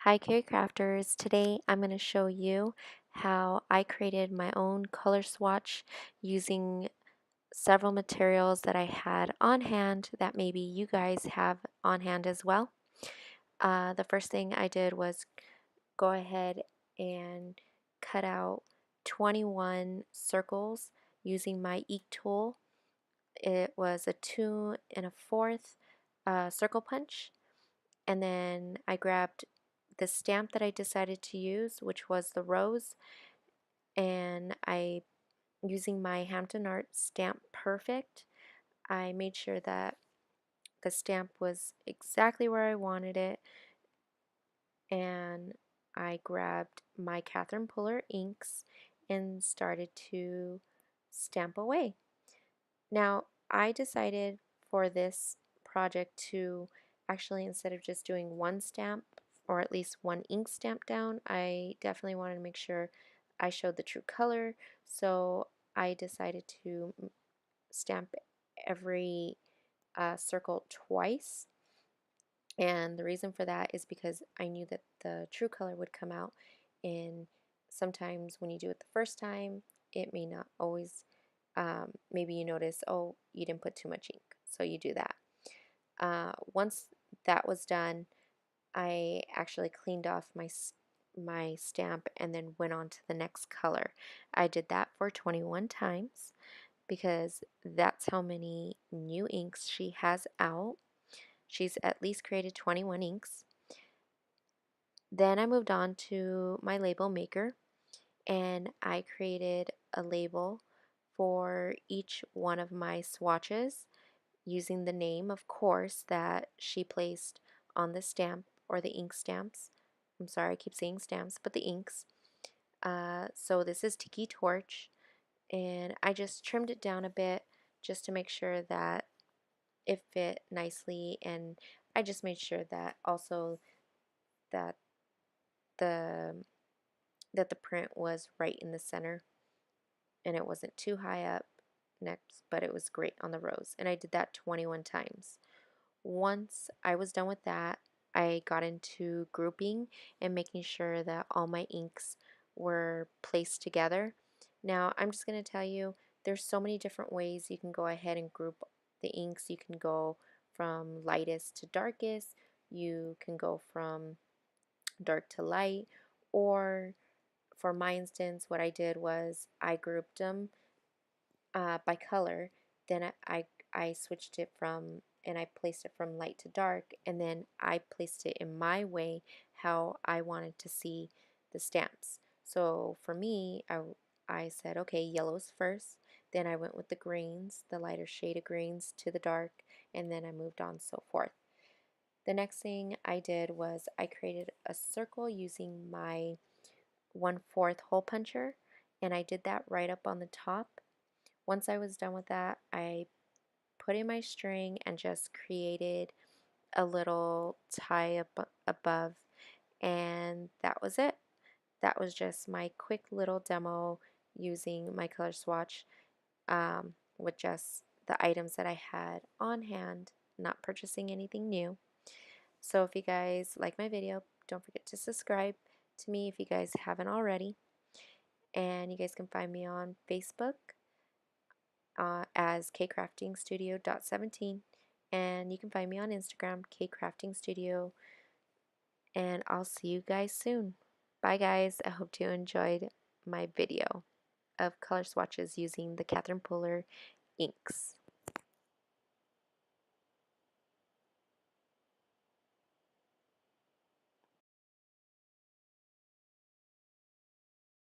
Hi Carry Crafters. Today I'm going to show you how I created my own color swatch using several materials that I had on hand that maybe you guys have on hand as well. The first thing I did was go ahead and cut out 21 circles using my ink tool. It was a 2 1/4 circle punch. And then I grabbed the stamp that I decided to use, which was the rose, and using my Hampton Art Stamp Perfect, I made sure that the stamp was exactly where I wanted it, and I grabbed my Catherine Puller inks and started to stamp away. Now, I decided for this project to actually, instead of just doing one stamp or at least one ink stamp down, I definitely wanted to make sure I showed the true color. So I decided to stamp every circle twice. And the reason for that is because I knew that the true color would come out, and sometimes when you do it the first time, it may not always, maybe you notice, oh, you didn't put too much ink, so you do that. Once that was done, I actually cleaned off my stamp and then went on to the next color. I did that for 21 times because that's how many new inks she has out. She's at least created 21 inks. Then I moved on to my label maker and I created a label for each one of my swatches using the name, of course, that she placed on the stamp or the ink stamps. I'm sorry, I keep saying stamps, but the inks. So this is Tiki Torch, and I just trimmed it down a bit just to make sure that it fit nicely, and I just made sure that also that the the print was right in the center and it wasn't too high up next, but it was great on the rose. And I did that 21 times. Once I was done with that, I got into grouping and making sure that all my inks were placed together. Now, I'm just going to tell you, there's so many different ways you can go ahead and group the inks. You can go from lightest to darkest. You can go from dark to light, or for my instance, what I did was I grouped them by color. Then I switched it from, and I placed it from light to dark, and then I placed it in my way how I wanted to see the stamps. So for me, I said, okay, yellows first, then I went with the greens, the lighter shade of greens to the dark, and then I moved on so forth. The next thing I did was I created a circle using my 1/4 hole puncher, and I did that right up on the top. Once I was done with that, I put in my string and just created a little tie up above, and that was it. That was just my quick little demo using my color swatch, with just the items that I had on hand, not purchasing anything new. So if you guys like my video, don't forget to subscribe to me if you guys haven't already. And you guys can find me on Facebook as kcraftingstudio.17, and you can find me on Instagram, kcraftingstudio, and I'll see you guys soon. Bye guys, I hope you enjoyed my video of color swatches using the Catherine Puller inks.